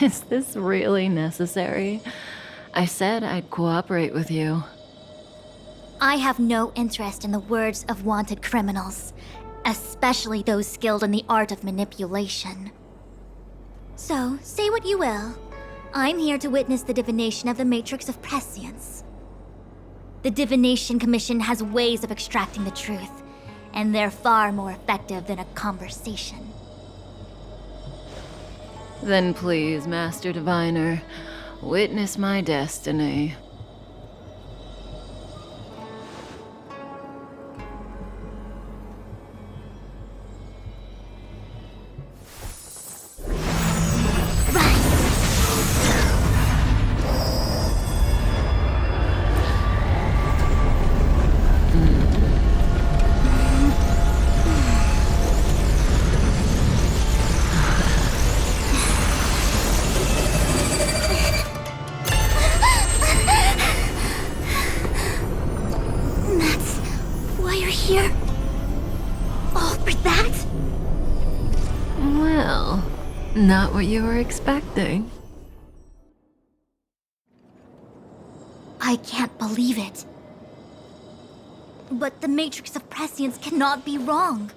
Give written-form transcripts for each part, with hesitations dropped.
Is this really necessary? I said I'd cooperate with you. I have no interest in the words of wanted criminals, especially those skilled in the art of manipulation. So, say what you will. I'm here to witness the divination of the Matrix of Prescience. The Divination Commission has ways of extracting the truth, and they're far more effective than a conversation. Then please, Master Diviner, witness my destiny. Here? All for that? Well, not what you were expecting. I can't believe it. But the Matrix of Prescience cannot be wrong.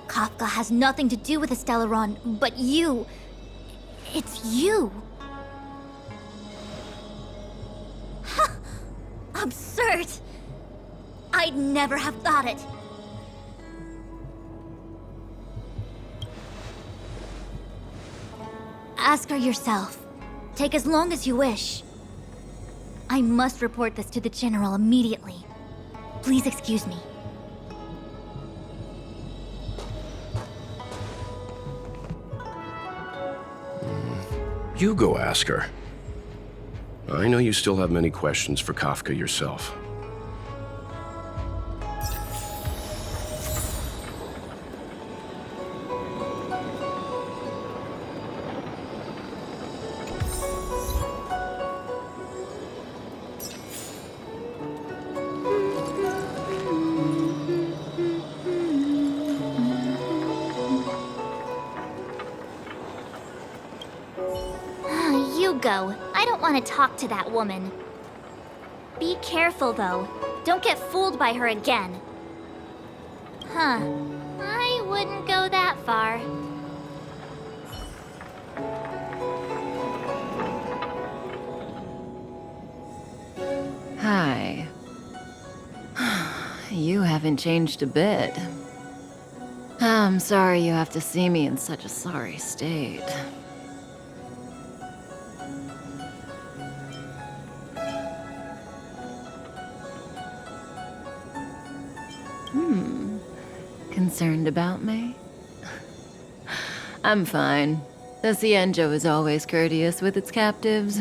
Kafka has nothing to do with the Stellaron, but you... It's you! Absurd! I'd never have thought it. Ask her yourself. Take as long as you wish. I must report this to the General immediately. Please excuse me. You go ask her. I know you still have many questions for Kafka yourself. Go. I don't want to talk to that woman. Be careful, though. Don't get fooled by her again. Huh. I wouldn't go that far. Hi. You haven't changed a bit. I'm sorry you have to see me in such a sorry state. Concerned about me? I'm fine. The Cienjo is always courteous with its captives.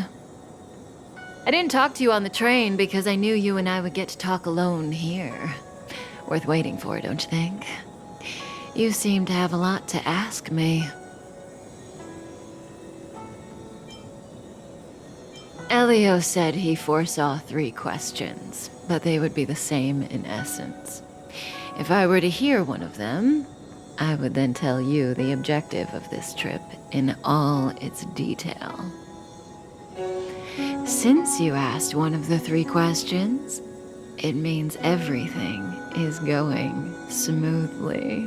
I didn't talk to you on the train because I knew you and I would get to talk alone here. Worth waiting for, don't you think? You seem to have a lot to ask me. Elio said he foresaw 3 questions, but they would be the same in essence. If I were to hear one of them, I would then tell you the objective of this trip in all its detail. Since you asked one of the 3 questions, it means everything is going smoothly.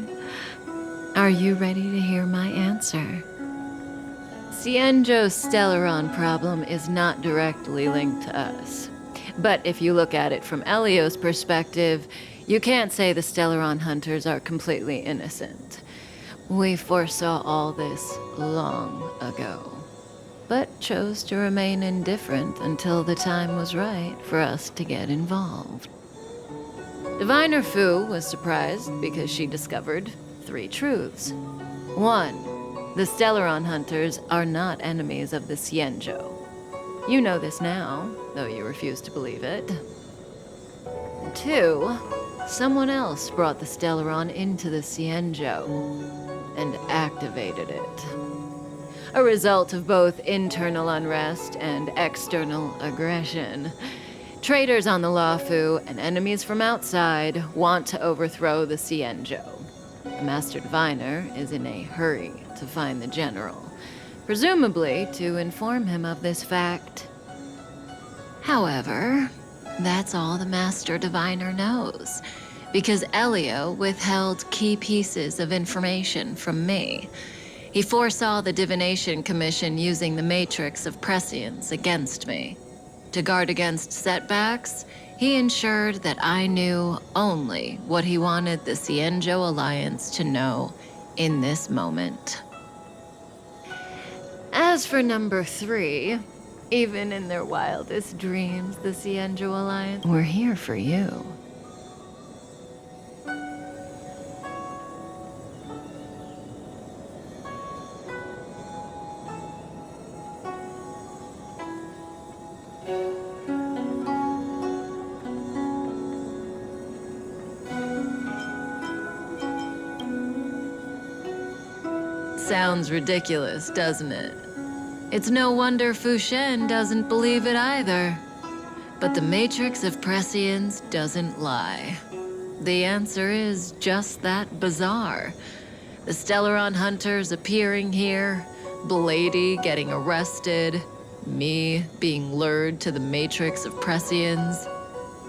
Are you ready to hear my answer? Cienjo's Stellaron problem is not directly linked to us. But if you look at it from Elio's perspective, you can't say the Stellaron hunters are completely innocent. We foresaw all this long ago, but chose to remain indifferent until the time was right for us to get involved. Diviner Fu was surprised because she discovered 3 truths. 1, the Stellaron hunters are not enemies of the Cienjo. You know this now, though you refuse to believe it. 2, someone else brought the Stellaron into the Cienjo and activated it. a result of both internal unrest and external aggression. Traitors on the Luofu and enemies from outside want to overthrow the Xianzhou. The Master Diviner is in a hurry to find the general, presumably to inform him of this fact. However, that's all the Master Diviner knows, because Elio withheld key pieces of information from me. He foresaw the Divination Commission using the Matrix of Prescience against me. To guard against setbacks, he ensured that I knew only what he wanted the Xianzhou Alliance to know in this moment. As for number 3, even in their wildest dreams, the Xianzhou Alliance were here for you. Sounds ridiculous, doesn't it? It's no wonder Fu Shen doesn't believe it either. But the Matrix of Prescience doesn't lie. The answer is just that bizarre. The Stellaron hunters appearing here, Blady getting arrested, me being lured to the Matrix of Prescience.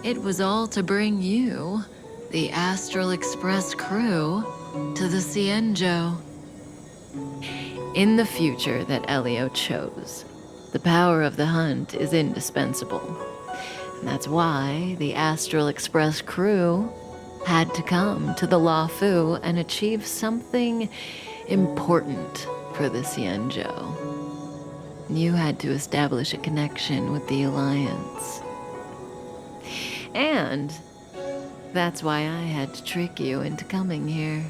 It was all to bring you, the Astral Express crew, to the Xianzhou. In the future that Elio chose, the power of the hunt is indispensable. And that's why the Astral Express crew had to come to the Luofu and achieve something important for the Xianzhou. You had to establish a connection with the Alliance. And that's why I had to trick you into coming here.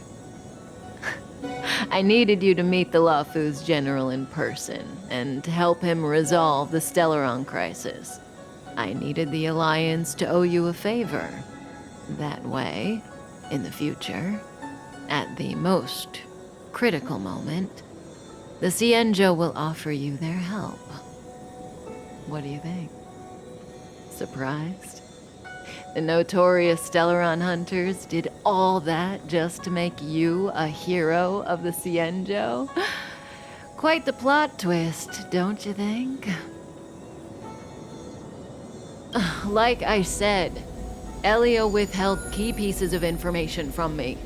I needed you to meet the Luofu's general in person and to help him resolve the Stellaron crisis. I needed the Alliance to owe you a favor. That way, in the future, at the most critical moment, the Xianzhou will offer you their help. What do you think? Surprised? The notorious Stellaron hunters did all that just to make you a hero of the Xianzhou? Quite the plot twist, don't you think? Like I said, Elio withheld key pieces of information from me.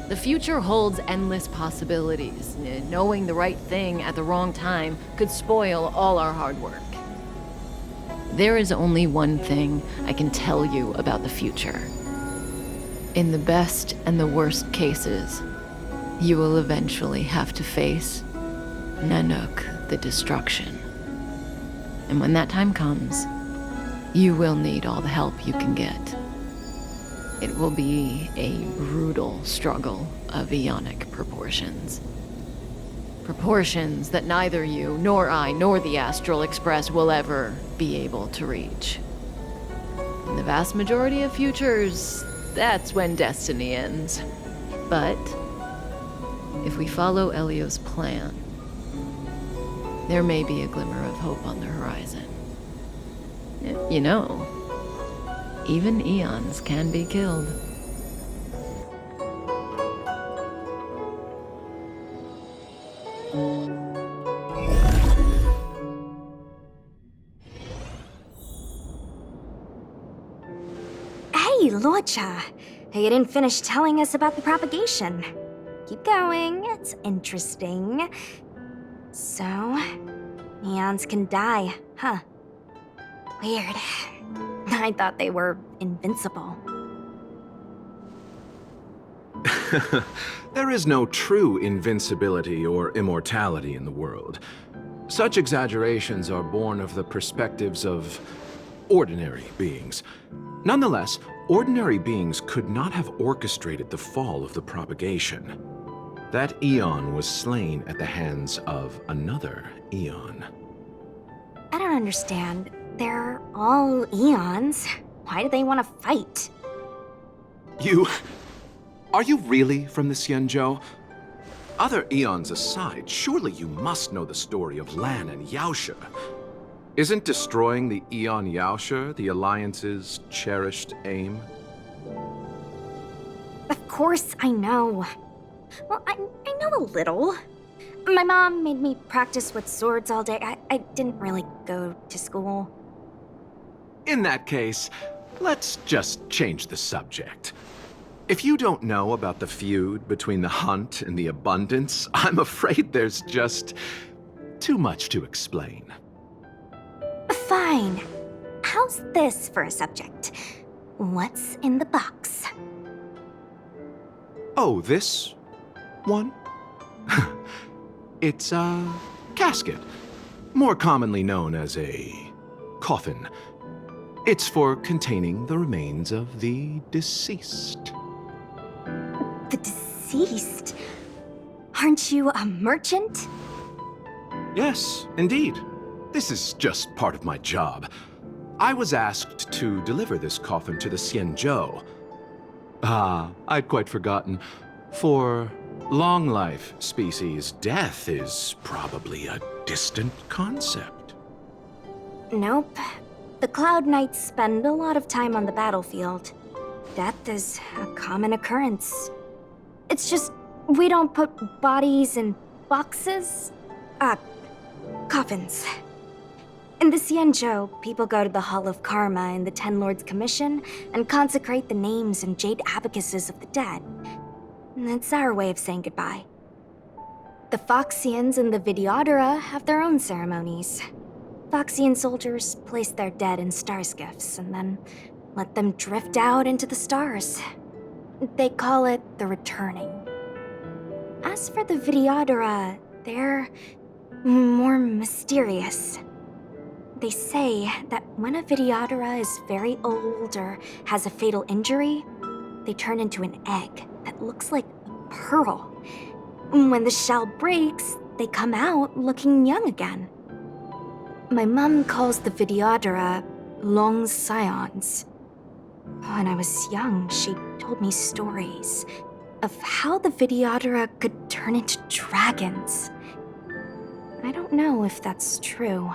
The future holds endless possibilities. Knowing the right thing at the wrong time could spoil all our hard work. There is only one thing I can tell you about the future. In the best and the worst cases, you will eventually have to face Nanook the Destruction. And when that time comes, you will need all the help you can get. It will be a brutal struggle of eonic proportions. Proportions that neither you, nor I, nor the Astral Express will ever be able to reach. In the vast majority of futures, that's when destiny ends. But if we follow Elio's plan, there may be a glimmer of hope on the horizon. You know, even eons can be killed. Hey, Luocha! You didn't finish telling us about the propagation. Keep going, it's interesting. So, eons can die, huh? Weird. I thought they were invincible. There is no true invincibility or immortality in the world. Such exaggerations are born of the perspectives of ordinary beings. Nonetheless, ordinary beings could not have orchestrated the fall of the propagation. That eon was slain at the hands of another eon. I don't understand. They're all eons. Why do they want to fight? Are you really from the Xianzhou? Other eons aside, surely you must know the story of Lan and Yaoshe. Isn't destroying the Eon Yaoshe the Alliance's cherished aim? Of course I know. Well, I know a little. My mom made me practice with swords all day. I didn't really go to school. In that case, let's just change the subject. If you don't know about the feud between the Hunt and the Abundance, I'm afraid there's just too much to explain. Fine. How's this for a subject? What's in the box? Oh, this one? It's a casket, more commonly known as a coffin. It's for containing the remains of the deceased. The deceased? Aren't you a merchant? Yes, indeed. This is just part of my job. I was asked to deliver this coffin to the Xianzhou. I'd quite forgotten. For long life species, death is probably a distant concept. Nope. The Cloud Knights spend a lot of time on the battlefield. Death is a common occurrence. It's just we don't put bodies in boxes. Coffins. In the Xianzhou, people go to the Hall of Karma in the Ten Lords Commission and consecrate the names and jade abacuses of the dead. It's our way of saying goodbye. The Foxians and the Videodora have their own ceremonies. Foxian soldiers place their dead in star skiffs and then let them drift out into the stars. They call it the returning. As for the Videodora, they're more mysterious. They say that when a Videodora is very old or has a fatal injury, they turn into an egg that looks like a pearl. When the shell breaks, they come out looking young again. My mom calls the Videodora long scions. When I was young, she told me stories of how the Videodora could turn into dragons. I don't know if that's true.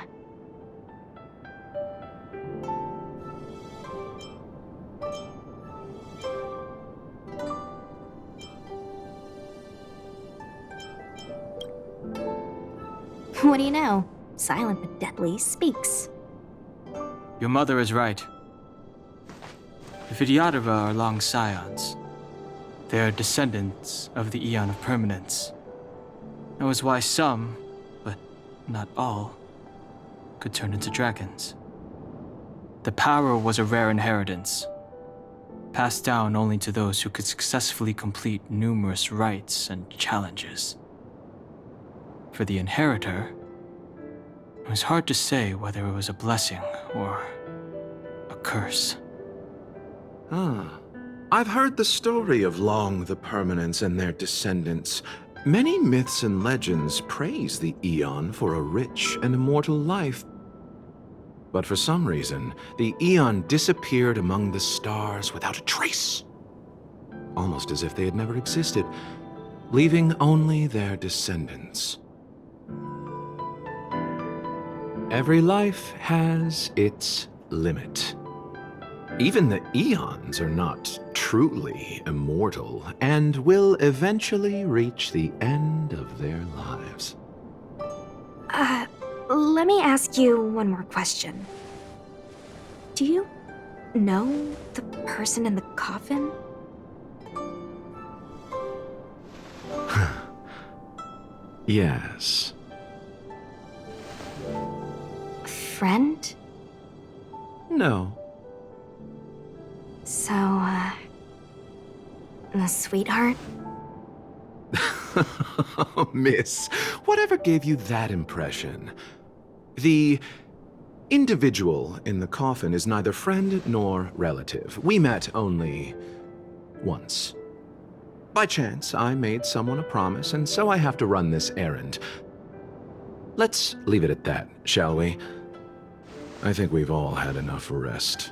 What do you know? Silent but deadly speaks. Your mother is right. The Videodora are long scions. They are descendants of the Eon of Permanence. That was why some, but not all, could turn into dragons. The power was a rare inheritance, passed down only to those who could successfully complete numerous rites and challenges. For the inheritor, it was hard to say whether it was a blessing or a curse. I've heard the story of Long the Permanence and their descendants. Many myths and legends praise the Eon for a rich and immortal life. But for some reason, the Eon disappeared among the stars without a trace. Almost as if they had never existed, leaving only their descendants. Every life has its limit. Even the Eons are not truly immortal and will eventually reach the end of their lives. Let me ask you one more question. Do you know the person in the coffin? Yes. Friend? No. So, a sweetheart? Miss, whatever gave you that impression? The individual in the coffin is neither friend nor relative. We met only once. By chance, I made someone a promise, and so I have to run this errand. Let's leave it at that, shall we? I think we've all had enough rest.